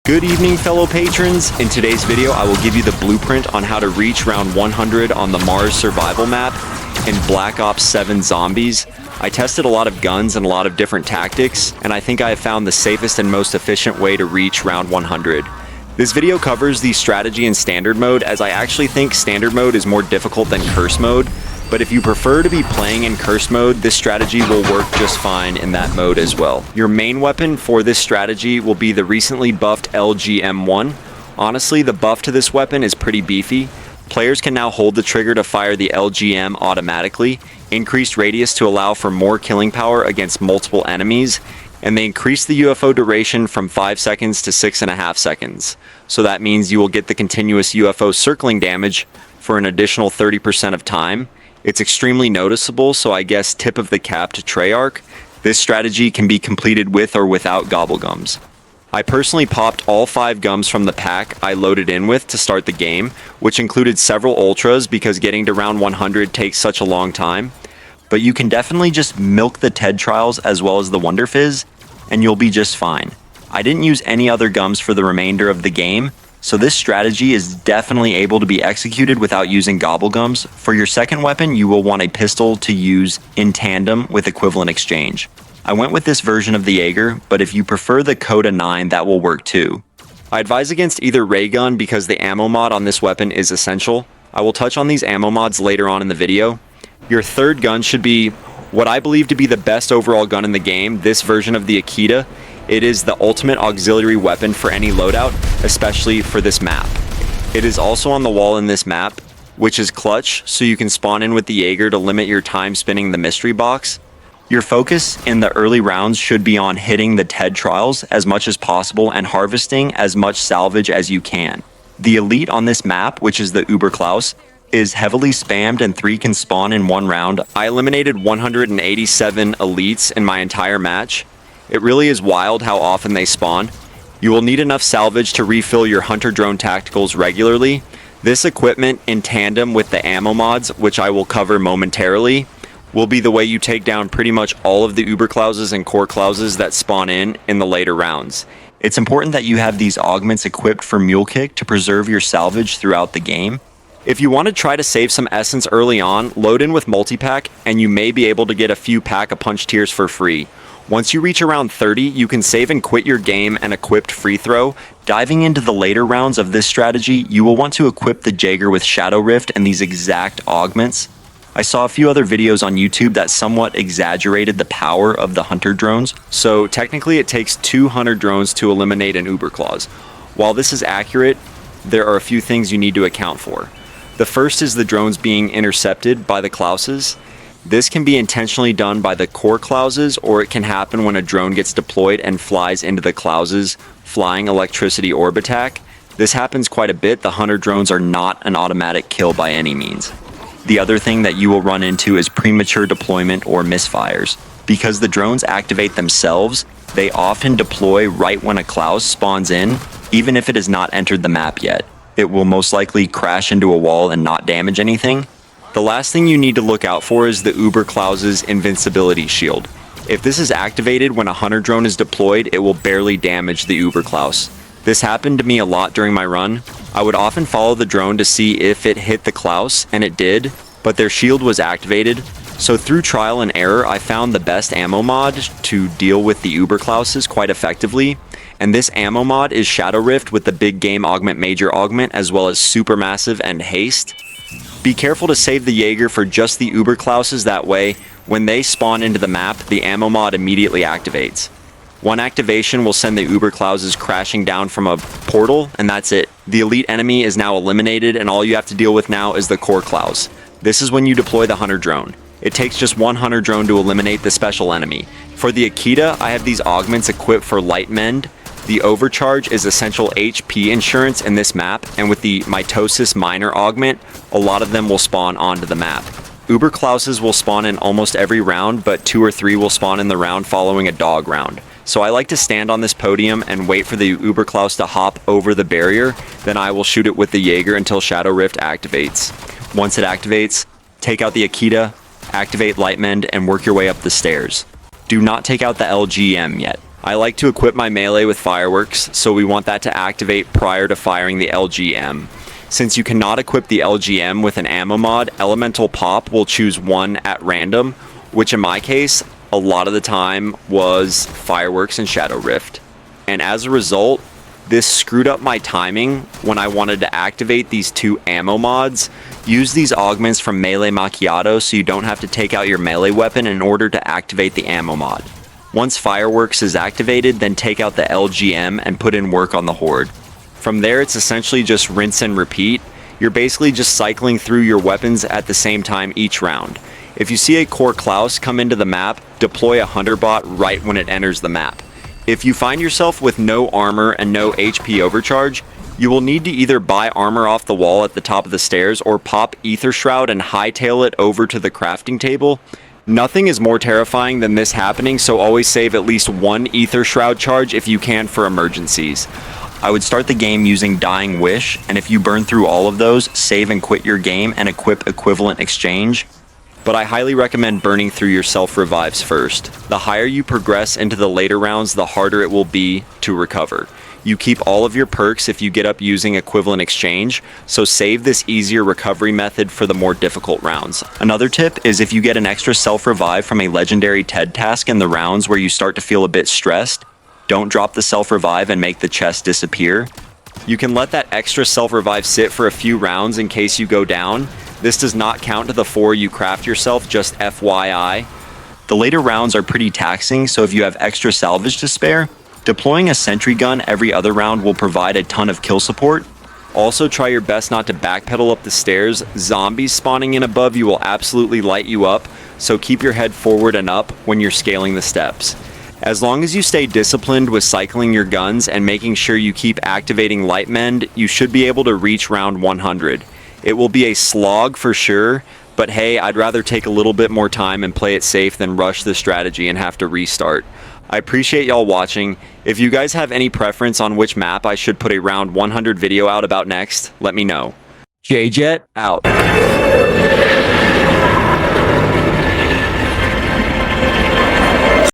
Good evening, fellow patrons. In today's video, I will give you the blueprint on how to reach round 100 on the Mars survival map in Black Ops 7 Zombies. I tested a lot of guns and a lot of different tactics, and I think I have found the safest and most efficient way to reach round 100. This video covers the strategy in standard mode, as I actually think standard mode is more difficult than curse mode. But if you prefer to be playing in curse mode, this strategy will work just fine in that mode as well. Your main weapon for this strategy will be the recently buffed LGM1. Honestly, the buff to this weapon is pretty beefy. Players can now hold the trigger to fire the LGM automatically, increased radius to allow for more killing power against multiple enemies, and they increase the UFO duration from 5 seconds to 6.5 seconds. So that means you will get the continuous UFO circling damage for an additional 30% of time. It's extremely noticeable, so I guess tip of the cap to Treyarch. This strategy can be completed with or without gobblegums. I personally popped all 5 gums from the pack I loaded in with to start the game, which included several ultras because getting to round 100 takes such a long time. But you can definitely just milk the TED trials as well as the Wonder Fizz, and you'll be just fine. I didn't use any other gums for the remainder of the game, so this strategy is definitely able to be executed without using gobblegums. For your second weapon, you will want a pistol to use in tandem with equivalent exchange. I went with this version of the Jaeger, but if you prefer the Coda 9, that will work too. I advise against either ray gun because the ammo mod on this weapon is essential. I will touch on these ammo mods later on in the video. Your third gun should be what I believe to be the best overall gun in the game, this version of the Akita. It is the ultimate auxiliary weapon for any loadout, especially for this map. It is also on the wall in this map, which is clutch, so you can spawn in with the Jaeger to limit your time spinning the mystery box. Your focus in the early rounds should be on hitting the TED trials as much as possible and harvesting as much salvage as you can. The elite on this map, which is the Uberklaus, is heavily spammed and 3 can spawn in 1 round. I eliminated 187 elites in my entire match. It really is wild how often they spawn. You will need enough salvage to refill your hunter drone tacticals regularly. This equipment in tandem with the ammo mods, which I will cover momentarily, will be the way you take down pretty much all of the Uberklauses and core Klauses that spawn in the later rounds. It's important that you have these augments equipped for Mule Kick to preserve your salvage throughout the game. If you want to try to save some essence early on, load in with multipack and you may be able to get a few pack-a-punch tiers for free. Once you reach around 30, you can save and quit your game and equipped free throw. Diving into the later rounds of this strategy, you will want to equip the Jaeger with Shadow Rift and these exact augments. I saw a few other videos on YouTube that somewhat exaggerated the power of the hunter drones, so technically it takes 2 hunter drones to eliminate an Uberklaus. While this is accurate, there are a few things you need to account for. The first is the drones being intercepted by the Klauses. This can be intentionally done by the core Klauses, or it can happen when a drone gets deployed and flies into the Klauses' flying electricity orb attack. This happens quite a bit. The hunter drones are not an automatic kill by any means. The other thing that you will run into is premature deployment or misfires. Because the drones activate themselves, they often deploy right when a Klaus spawns in, even if it has not entered the map yet. It will most likely crash into a wall and not damage anything. The last thing you need to look out for is the Uberklaus' invincibility shield. If this is activated when a hunter drone is deployed, it will barely damage the Uberklaus. This happened to me a lot during my run. I would often follow the drone to see if it hit the Klaus, and it did, but their shield was activated. So through trial and error, I found the best ammo mod to deal with the Uberklauses quite effectively. And this ammo mod is Shadow Rift with the Big Game Augment Major Augment, as well as Supermassive and Haste. Be careful to save the Jaeger for just the Uberklauses, that way, when they spawn into the map, the ammo mod immediately activates. One activation will send the Uberklauses crashing down from a portal, and that's it. The elite enemy is now eliminated, and all you have to deal with now is the core Klaus. This is when you deploy the hunter drone. It takes just 1 hunter drone to eliminate the special enemy. For the Akita, I have these augments equipped for light mend. The overcharge is essential HP insurance in this map, and with the mitosis minor augment, a lot of them will spawn onto the map. Uberklauses will spawn in almost every round, but 2 or 3 will spawn in the round following a dog round. So I like to stand on this podium and wait for the Uberklaus to hop over the barrier, then I will shoot it with the Jaeger until Shadow Rift activates. Once it activates, take out the Akita, activate Light Mend, and work your way up the stairs. Do not take out the LGM yet. I like to equip my melee with fireworks, so we want that to activate prior to firing the LGM. Since you cannot equip the LGM with an ammo mod, Elemental Pop will choose one at random, which in my case, a lot of the time was fireworks and Shadow Rift. And as a result, this screwed up my timing when I wanted to activate these two ammo mods. Use these augments from Melee Macchiato so you don't have to take out your melee weapon in order to activate the ammo mod. Once fireworks is activated, then take out the LGM and put in work on the horde. From there, it's essentially just rinse and repeat. You're basically just cycling through your weapons at the same time each round. If you see a Core Klaus come into the map, deploy a Hunter Bot right when it enters the map. If you find yourself with no armor and no HP overcharge, you will need to either buy armor off the wall at the top of the stairs or pop Ether Shroud and hightail it over to the crafting table. Nothing is more terrifying than this happening, so always save at least one Ether Shroud charge if you can for emergencies. I would start the game using Dying Wish, and if you burn through all of those, save and quit your game and equip Equivalent Exchange. But I highly recommend burning through your self-revives first. The higher you progress into the later rounds, the harder it will be to recover. You keep all of your perks if you get up using Equivalent Exchange, so save this easier recovery method for the more difficult rounds. Another tip is if you get an extra self-revive from a legendary TED task in the rounds where you start to feel a bit stressed, don't drop the self-revive and make the chest disappear. You can let that extra self-revive sit for a few rounds in case you go down. This does not count to the 4 you craft yourself, just FYI. The later rounds are pretty taxing, so if you have extra salvage to spare, deploying a sentry gun every other round will provide a ton of kill support. Also, try your best not to backpedal up the stairs. Zombies spawning in above you will absolutely light you up, so keep your head forward and up when you're scaling the steps. As long as you stay disciplined with cycling your guns and making sure you keep activating Light Mend, you should be able to reach round 100. It will be a slog for sure, but hey, I'd rather take a little bit more time and play it safe than rush the strategy and have to restart. I appreciate y'all watching. If you guys have any preference on which map I should put a round 100 video out about next, let me know. JJet out.